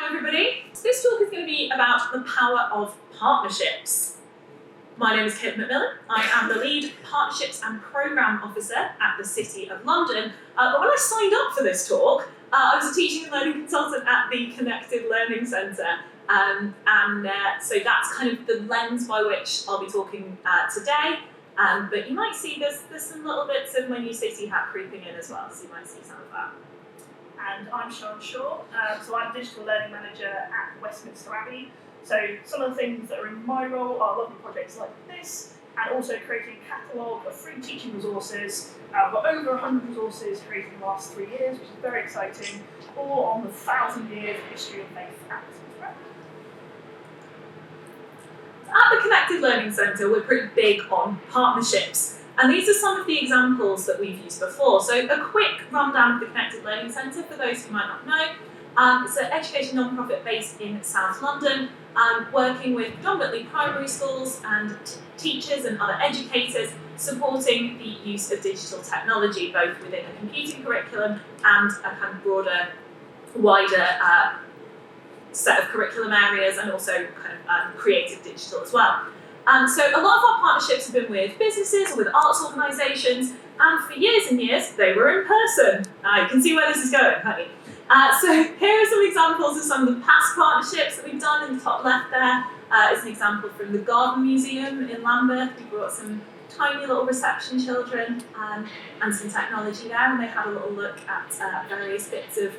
Everybody. So this talk is going to be about the power of partnerships. My name is Kate McMillan. I am the lead Partnerships and Programme Officer at the City of London. But when I signed up for this talk, I was a teaching and learning consultant at the Connected Learning Centre. So that's kind of the lens by which I'll be talking today. But you might see there's some little bits of my new city hat creeping in as well, so you might see some of that. And I'm Sean Shaw, so I'm Digital Learning Manager at Westminster Abbey. So some of the things that are in my role are lovely projects like this, and also creating a catalogue of free teaching resources. We've got over 100 resources created in the last 3 years, which is very exciting, all on the 1,000 years history of faith at Westminster Abbey. At the Connected Learning Centre, we're pretty big on partnerships. And these are some of the examples that we've used before. So a quick rundown of the Connected Learning Centre for those who might not know. It's an education non-profit based in South London, working with predominantly primary schools and teachers and other educators, supporting the use of digital technology, both within a computing curriculum and a kind of broader, wider set of curriculum areas, and also kind of creative digital as well. So a lot of our partnerships have been with businesses or with arts organisations, and for years and years they were in person. You can see where this is going, can't you? So here are some examples of some of the past partnerships that we've done. In the top left there is an example from the Garden Museum in Lambeth. We brought some tiny little reception children and some technology there, and they had a little look at various bits of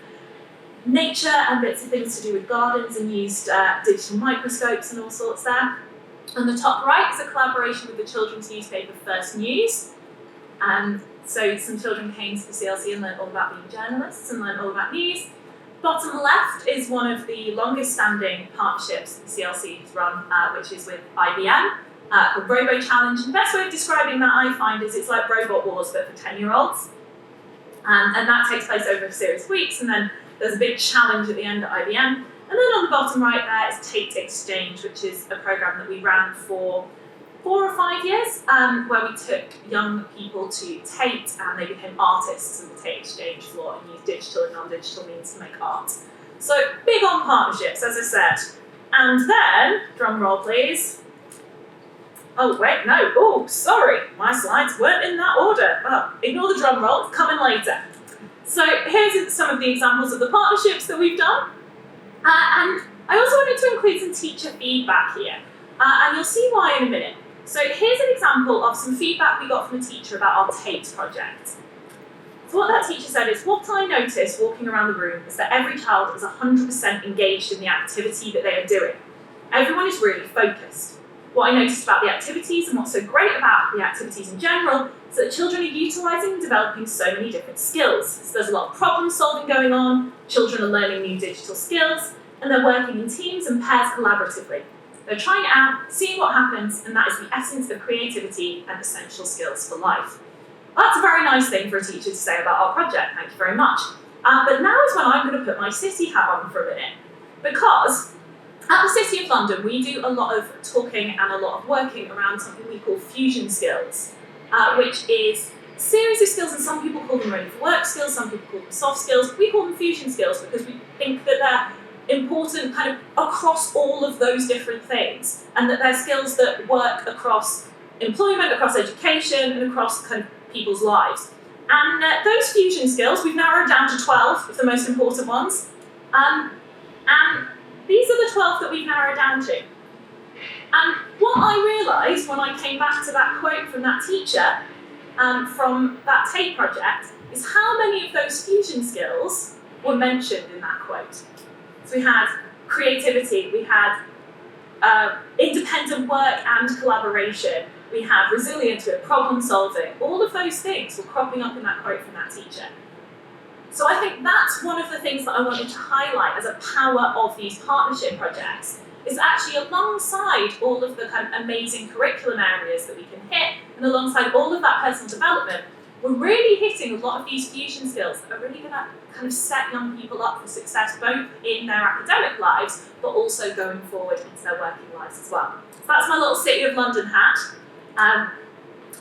nature and bits of things to do with gardens, and used digital microscopes and all sorts there. On the top right is a collaboration with the children's newspaper First News. So some children came to the CLC and learned all about being journalists and learned all about news. Bottom left is one of the longest standing partnerships the CLC has run, which is with IBM, called Robo Challenge. And the best way of describing that, I find, is it's like Robot Wars, but for 10-year-olds. And that takes place over a series of weeks, and then there's a big challenge at the end at IBM. And then on the bottom right there is Tate Exchange, which is a programme that we ran for 4 or 5 years, where we took young people to Tate and they became artists on the Tate Exchange floor and used digital and non-digital means to make art. So big on partnerships, as I said. And then, drum roll please. Oh wait, no, oh sorry, my slides weren't in that order. Oh, ignore the drum roll, it's coming later. So here's some of the examples of the partnerships that we've done. And I also wanted to include some teacher feedback here, and you'll see why in a minute. So here's an example of some feedback we got from a teacher about our Tate project. So what that teacher said is, what I noticed walking around the room is that every child is 100% engaged in the activity that they are doing. Everyone is really focused. What I noticed about the activities, and what's so great about the activities in general, is that children are utilising and developing so many different skills. So there's a lot of problem solving going on, children are learning new digital skills, and they're working in teams and pairs collaboratively. They're trying it out, seeing what happens, and that is the essence of creativity and essential skills for life. That's a very nice thing for a teacher to say about our project, thank you very much. But now is when I'm going to put my city hat on for a minute, because at the City of London, we do a lot of talking and a lot of working around something we call fusion skills, which is a series of skills, and some people call them ready for work skills, some people call them soft skills. We call them fusion skills because we think that they're important kind of across all of those different things, and that they're skills that work across employment, across education, and across kind of people's lives. And those fusion skills, we've narrowed down to 12 of the most important ones. And these are the 12 that we've narrowed down to. And what I realised when I came back to that quote from that teacher, from that Tate project, is how many of those fusion skills were mentioned in that quote. So we had creativity, we had independent work and collaboration, we had resilience, we had problem solving. All of those things were cropping up in that quote from that teacher. So I think that's one of the things that I wanted to highlight as a power of these partnership projects, is actually alongside all of the kind of amazing curriculum areas that we can hit, and alongside all of that personal development, we're really hitting a lot of these fusion skills that are really going to kind of set young people up for success, both in their academic lives, but also going forward into their working lives as well. So that's my little City of London hat.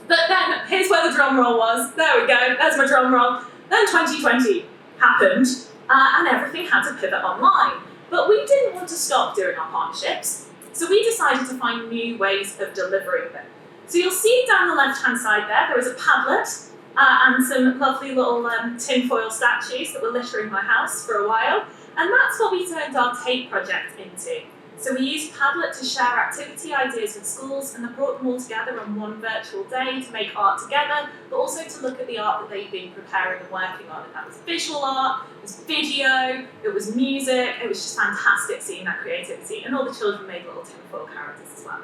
But then, here's where the drum roll was. There we go, there's my drum roll. Then 2020 happened, and everything had to pivot online. But we didn't want to stop doing our partnerships, so we decided to find new ways of delivering them. So you'll see down the left-hand side there is a Padlet and some lovely little tinfoil statues that were littering my house for a while, and that's what we turned our tape project into. So we used Padlet to share activity ideas with schools, and I brought them all together on one virtual day to make art together, but also to look at the art that they'd been preparing and working on. And that was visual art, it was video, it was music, it was just fantastic seeing that creativity, and all the children made little tinfoil characters as well.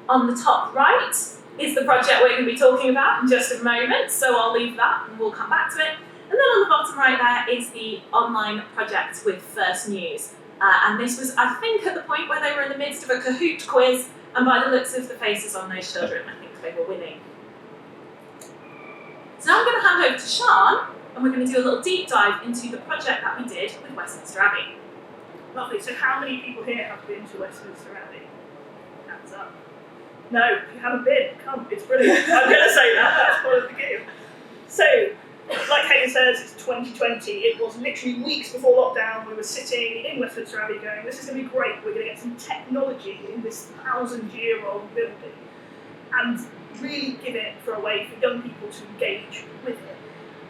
On the top right is the project we're going to be talking about in just a moment, so I'll leave that and we'll come back to it. And then on the bottom right there is the online project with First News. And this was, I think, at the point where they were in the midst of a Kahoot quiz, and by the looks of the faces on those children, I think they were winning. So now I'm going to hand over to Sian, and we're going to do a little deep dive into the project that we did with Westminster Abbey. Lovely. So how many people here have been to Westminster Abbey? Hands up. No, if you haven't been, come, it's brilliant. I'm going to say that, that's part of the game. So, like Hayden says, it's 2020. It was literally weeks before lockdown. We were sitting in Westminster Abbey going, this is going to be great. We're going to get some technology in this 1,000-year-old building and really give it for a way for young people to engage with it.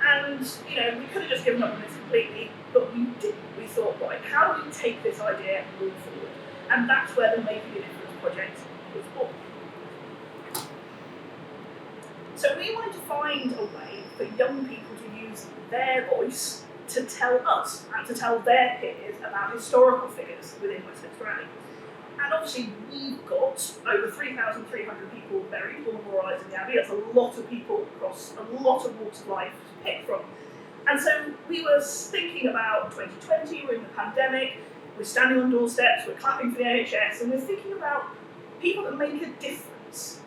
And, we could have just given up on this completely, but we didn't. We thought, right, how do we take this idea and move forward? And that's where the Making a Difference project was born. So we wanted to find a way for young people to use their voice to tell us and to tell their peers about historical figures within Westminster Abbey. And obviously we've got over 3,300 people buried or memorialised in the Abbey. That's a lot of people across a lot of walks of life to pick from. And so we were thinking about 2020, we're in the pandemic, we're standing on doorsteps, we're clapping for the NHS, and we're thinking about people that make a difference.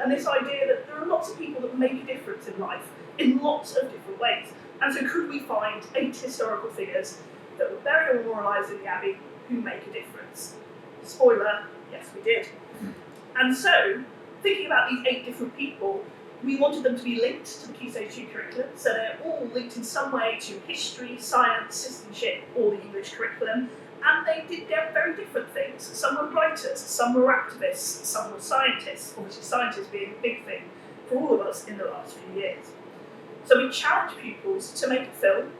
And this idea that there are lots of people that make a difference in life in lots of different ways. And so could we find 8 historical figures that were buried or memorialised in the Abbey who make a difference? Spoiler, yes we did. And so, thinking about these 8 different people, we wanted them to be linked to the Key Stage 2 curriculum, so they're all linked in some way to history, science, citizenship, or the English curriculum. And they did very different things. Some were writers, some were activists, some were scientists, obviously scientists being a big thing for all of us in the last few years. So we challenged pupils to make a film,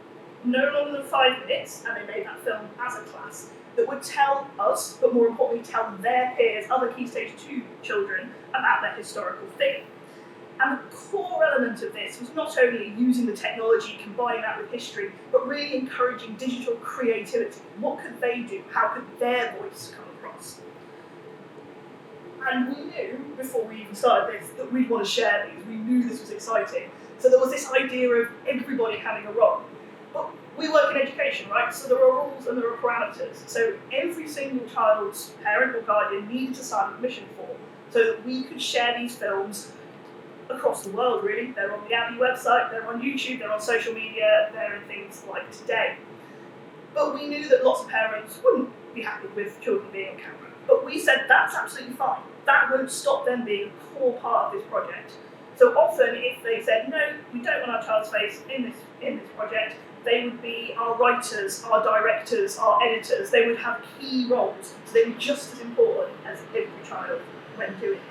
no longer than 5 minutes, and they made that film as a class, that would tell us, but more importantly tell their peers, other Key Stage 2 children, about their historical figure. And the core element of this was not only using the technology, combining that with history, but really encouraging digital creativity. What could they do? How could their voice come across? And we knew, before we even started this, that we'd want to share these. We knew this was exciting. So there was this idea of everybody having a role. But we work in education, right? So there are rules and there are parameters. So every single child's parent or guardian needed to sign a permission form so that we could share these films across the world, really. They're on the Abbey website, they're on YouTube, they're on social media, they're in things like Today. But we knew that lots of parents wouldn't be happy with children being on camera. But we said that's absolutely fine. That won't stop them being a core part of this project. So often, if they said, no, we don't want our child's face in this project, they would be our writers, our directors, our editors. They would have key roles. So they were just as important as every child when doing it.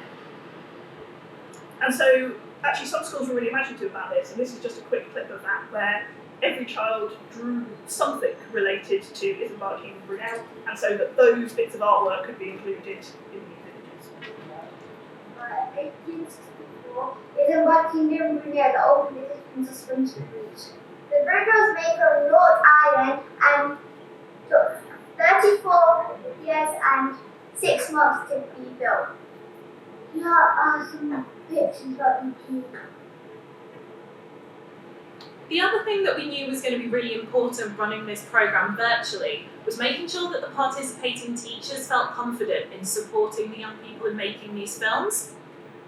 And so, actually, some schools were really imaginative about this, and this is just a quick clip of that, where every child drew something related to Isambard Hume Brunel, and so that those bits of artwork could be included in these images. 1864, Isambard Hume Brunel, the old British Princess Bridge. The bridge was made from wrought iron and took 34 years and 6 months to be built. Here are some pictures that we took. The other thing that we knew was going to be really important running this programme virtually was making sure that the participating teachers felt confident in supporting the young people in making these films.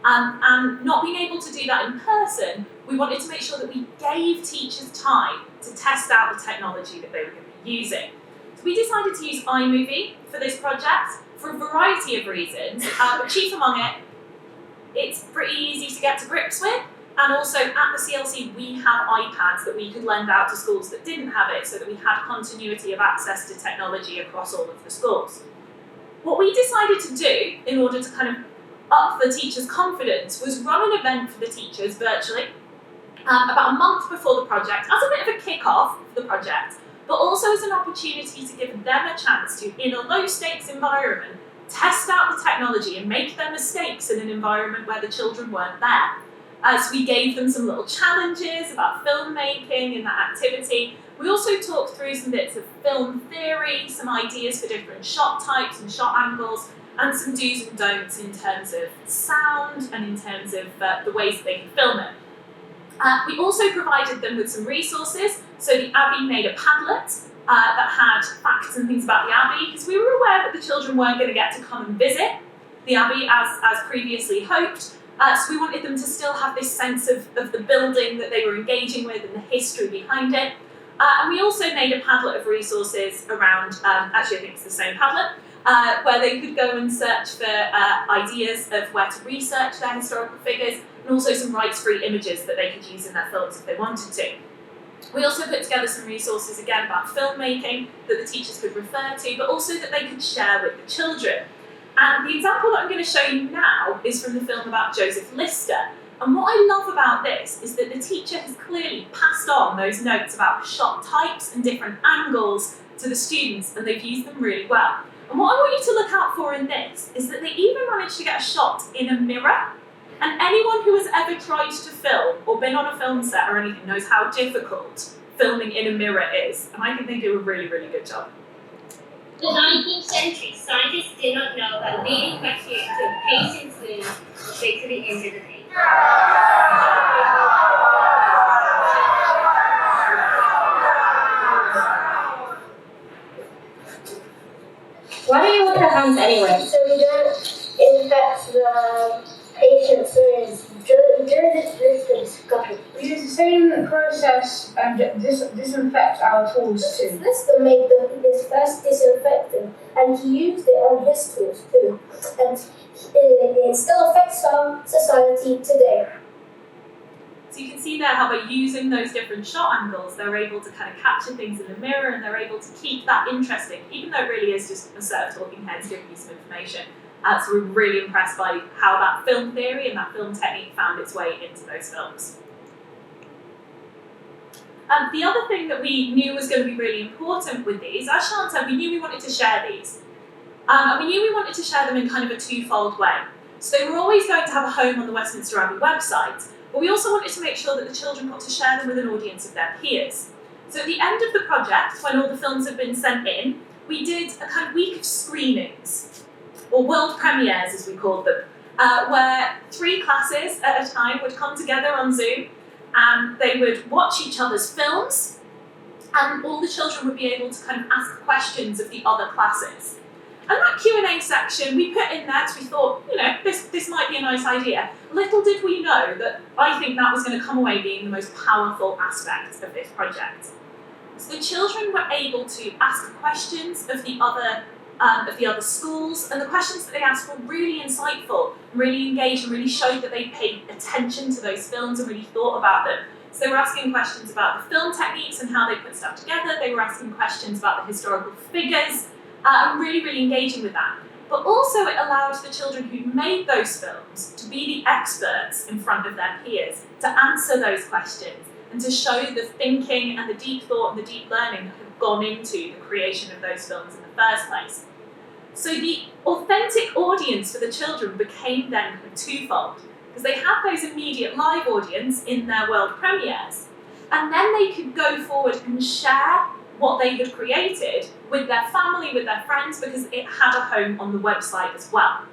And not being able to do that in person, we wanted to make sure that we gave teachers time to test out the technology that they were going to be using. So we decided to use iMovie for this project for a variety of reasons, but chief among it, it's pretty easy to get to grips with, And also at the CLC, we have iPads that we could lend out to schools that didn't have it, so that we had continuity of access to technology across all of the schools. What we decided to do in order to kind of up the teachers' confidence was run an event for the teachers virtually about a month before the project as a bit of a kick-off for the project, but also as an opportunity to give them a chance to, in a low-stakes environment, test out the technology and make their mistakes in an environment where the children weren't there. As we gave them some little challenges about filmmaking in that activity. We also talked through some bits of film theory, some ideas for different shot types and shot angles, and some do's and don'ts in terms of sound and in terms of the ways that they can film it. We also provided them with some resources. So the Abbey made a Padlet that had facts and things about the Abbey, because we were aware that the children weren't going to get to come and visit the Abbey as previously hoped. So we wanted them to still have this sense of the building that they were engaging with and the history behind it. And we also made a Padlet of resources around, actually I think it's the same Padlet, where they could go and search for ideas of where to research their historical figures, and also some rights-free images that they could use in their films if they wanted to. We also put together some resources again about filmmaking that the teachers could refer to, but also that they could share with the children. And the example that I'm going to show you now is from the film about Joseph Lister. And what I love about this is that the teacher has clearly passed on those notes about shot types and different angles to the students, and they've used them really well. And what I want you to look out for in this is that they even managed to get a shot in a mirror. And anyone who has ever tried to film or been on a film set or anything knows how difficult filming in a mirror is. And I think they do a really, really good job. In the 19th century, scientists did not know that leading bacteria to patient's wounds would fatally injure the patient. Why do you wash your hands anyway? So we don't infect the patient's wounds during this discussion. We use the same process and disinfect our tools too. Lister made his first disinfectant, and he used it on his tools too. And it still affects our society today. So you can see there how by using those different shot angles, they're able to kind of capture things in the mirror, and they're able to keep that interesting, even though it really is just a set of talking heads giving you some information. So we're really impressed by how that film theory and that film technique found its way into those films. The other thing that we knew was going to be really important with these, as Sian said, we knew we wanted to share these. And we knew we wanted to share them in kind of a twofold way. So they were always going to have a home on the Westminster Abbey website, but we also wanted to make sure that the children got to share them with an audience of their peers. So at the end of the project, when all the films had been sent in, we did a kind of week of screenings, or world premieres as we called them, where 3 classes at a time would come together on Zoom, and they would watch each other's films, and all the children would be able to kind of ask questions of the other classes. And that Q&A section we put in there because we thought, this might be a nice idea. Little did we know that I think that was going to come away being the most powerful aspect of this project. So the children were able to ask questions of the other schools, and the questions that they asked were really insightful, really engaged, and really showed that they paid attention to those films and really thought about them. So they were asking questions about the film techniques and how they put stuff together. They were asking questions about the historical figures, and really, really engaging with that. But also it allowed the children who made those films to be the experts in front of their peers, to answer those questions, and to show the thinking and the deep thought and the deep learning that had gone into the creation of those films in the first place. So the authentic audience for the children became then kind of twofold, because they had those immediate live audience in their world premieres, and then they could go forward and share what they had created with their family, with their friends, because it had a home on the website as well.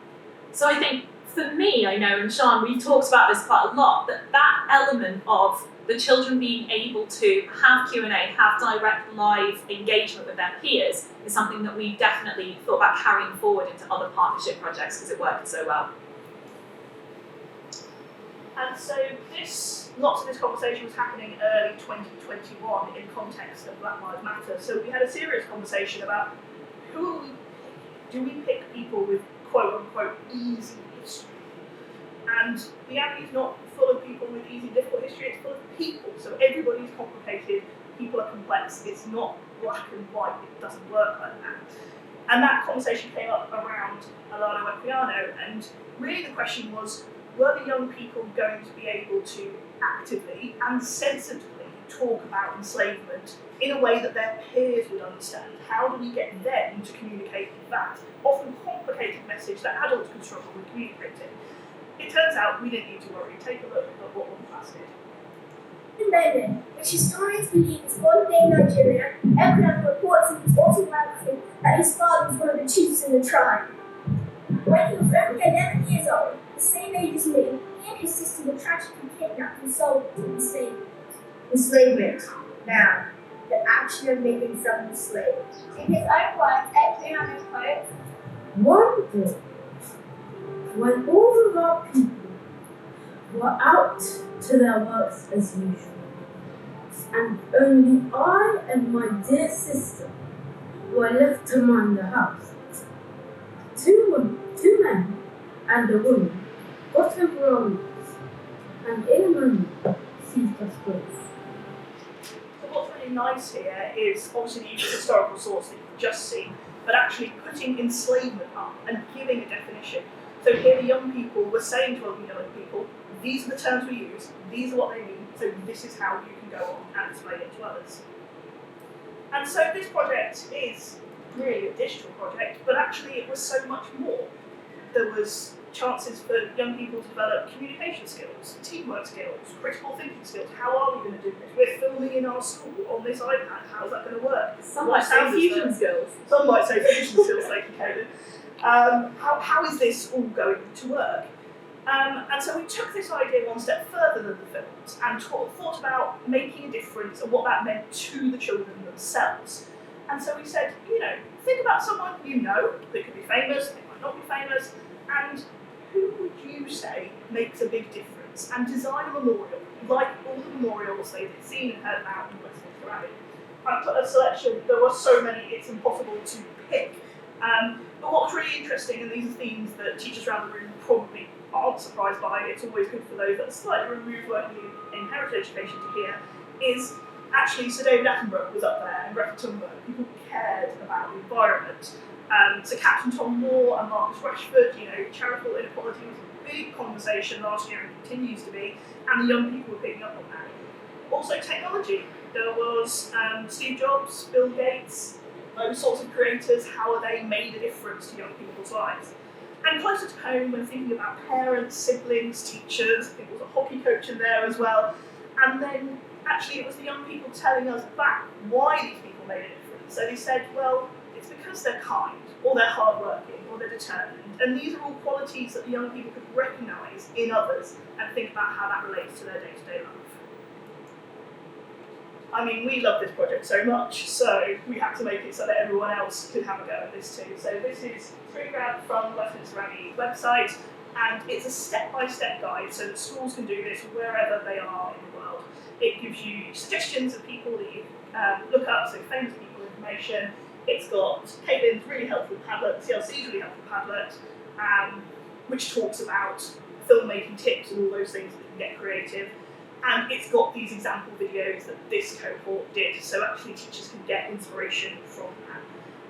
So I think for me, I know, and Sian, we've talked about this quite a lot, that element of the children being able to have Q&A, have direct live engagement with their peers is something that we've definitely thought about carrying forward into other partnership projects because it worked so well. And so lots of this conversation was happening early 2021 in context of Black Lives Matter. So we had a serious conversation about do we pick people with quote unquote easy history? And the Abbey is not full of people with easy, difficult history, it's full of people. So everybody's complicated, people are complex, it's not black and white, it doesn't work like that. And that conversation came up around Alano Equiano, and really the question was, were the young people going to be able to actively and sensibly talk about enslavement in a way that their peers would understand? How do we get them to communicate that often complicated message that adults could struggle with communicating? It turns out we didn't need to worry. Take a look at what one class did. In Benin, which historians believe is modern-day Nigeria, Equiano reports in his autobiography that his father was one of the chiefs in the tribe. When he was only 11 years old, the same age as me, he and his sister were tragically kidnapped and sold into enslavement. Enslavement. Now, the action of making someone a slave. In his own words, Equiano quotes, One day, when all of our people were out to their works as usual, and only I and my dear sister were left to mind the house, two men and a woman got over our wheels, and in a moment seized us both. So what's really nice here is obviously the use of historical source that you've just seen, but actually putting enslavement up and giving a definition. So here the young people were saying to other young people, these are the terms we use, these are what they mean, so this is how you can go on and explain it to others. And so this project is really a digital project, but actually it was so much more. There was chances for young people to develop communication skills, teamwork skills, critical thinking skills. How are we going to do this? We're filming in our school on this iPad. How's that going to work? Some might say fusion skills. Some might say fusion skills, thank you, Kaden. How is this all going to work? And so we took this idea one step further than the films and thought about making a difference and what that meant to the children themselves. And so we said, think about someone you know that could be famous, they might not be famous, and who would you say makes a big difference? And design a memorial, like all the memorials they've seen and heard about in Westminster Abbey. I put a selection, there were so many it's impossible to pick. But what was really interesting, and these are themes that teachers around the room probably aren't surprised by, it's always good for those that are slightly removed working in heritage education to hear, is actually Sir David Attenborough was up there and Greta Thunberg. People cared about the environment. So Captain Tom Moore and Marcus Rashford, charitable inequality was a big conversation last year and continues to be, and the young people were picking up on that. Also technology. There was Steve Jobs, Bill Gates, those sorts of creators, how have they made a difference to young people's lives? And closer to home, when thinking about parents, siblings, teachers, I think there was a hockey coach in there as well, and then actually it was the young people telling us back why these people made a difference. So they said, well, it's because they're kind, or they're hardworking, or they're determined, and these are all qualities that the young people could recognise in others and think about how that relates to their day-to-day life. I mean, we love this project so much, so we had to make it so that everyone else could have a go at this too. So this is screen grab from Westminster Abbey website, and it's a step-by-step guide so that schools can do this wherever they are in the world. It gives you suggestions of people that you look up, so famous people information. It's got Caitlin's really helpful Padlet, CLC's really helpful Padlet, which talks about filmmaking tips and all those things that can get creative. And it's got these example videos that this cohort did, so actually teachers can get inspiration from that.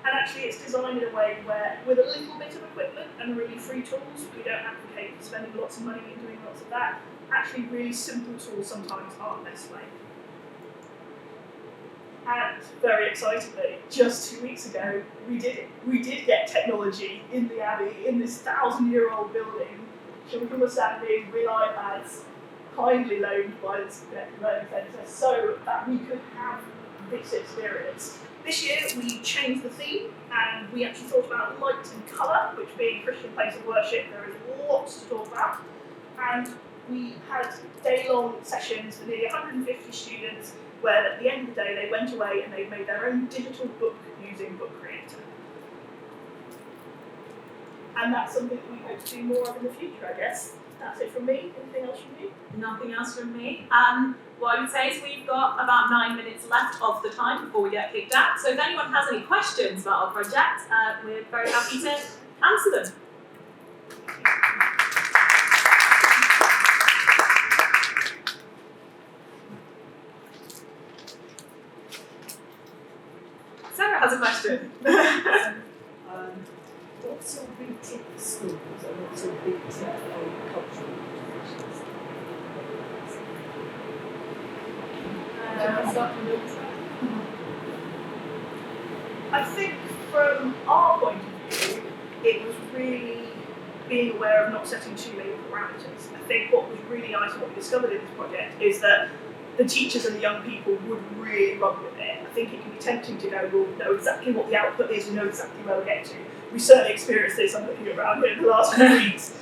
And actually it's designed in a way where, with a little bit of equipment and really free tools, we don't advocate spending lots of money and doing lots of that. Actually really simple tools sometimes are the best way. And very excitingly, just 2 weeks ago, we did it. We did get technology in the Abbey, in this 1,000-year-old building. Children were standing with iPads, kindly loaned by the Connected Learning Centre, so that we could have this experience. This year we changed the theme and we actually thought about light and colour, which being a Christian place of worship, there is lots to talk about. And we had day-long sessions for nearly 150 students where at the end of the day they went away and they made their own digital book using Book Creator. And that's something that we hope to do more of in the future, I guess. That's it from me. Anything else from you? Nothing else from me. What I would say is we've got about 9 minutes left of the time before we get kicked out. So if anyone has any questions about our project, we're very happy to answer them. Sarah has a question. What's your big tip for schools, and what's your big tip on cultural traditions? I think from our point of view, it was really being aware of not setting too many parameters. I think what was really nice and what we discovered in this project is that the teachers and the young people would really run with it. I think it can be tempting to go, we'll know exactly what the output is, we know exactly where we'll get to. We certainly experienced this, I'm looking around here in the last few weeks,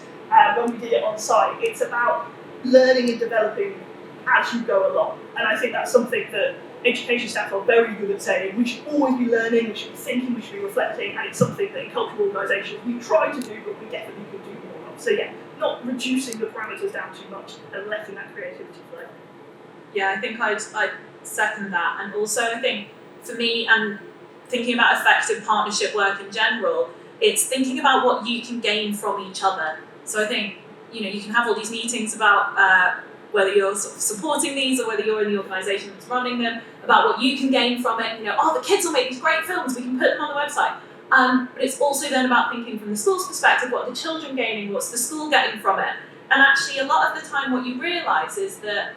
when we did it on site. It's about learning and developing as you go along. And I think that's something that education staff are very good at saying. We should always be learning, we should be thinking, we should be reflecting, and it's something that in cultural organisations we try to do, but we definitely could do more of. So yeah, not reducing the parameters down too much and letting that creativity flow. Yeah, I think I'd second that. And also I think for me, and thinking about effective partnership work in general, it's thinking about what you can gain from each other. So I think, you can have all these meetings about whether you're sort of supporting these or whether you're in the organisation that's running them, about what you can gain from it. The kids will make these great films, we can put them on the website. But it's also then about thinking from the school's perspective, what are the children gaining, what's the school getting from it? And actually a lot of the time what you realise is that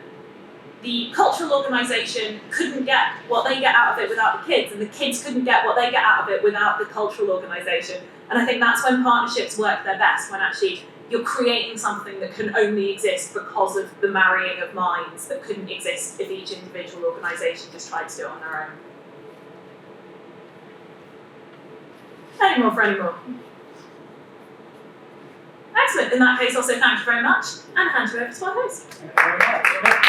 the cultural organisation couldn't get what they get out of it without the kids, and the kids couldn't get what they get out of it without the cultural organisation. And I think that's when partnerships work their best, when actually you're creating something that can only exist because of the marrying of minds that couldn't exist if each individual organisation just tried to do it on their own. Any more for any more? Excellent. In that case, I'll say thank you very much and hand you over to our host. Thank you very much.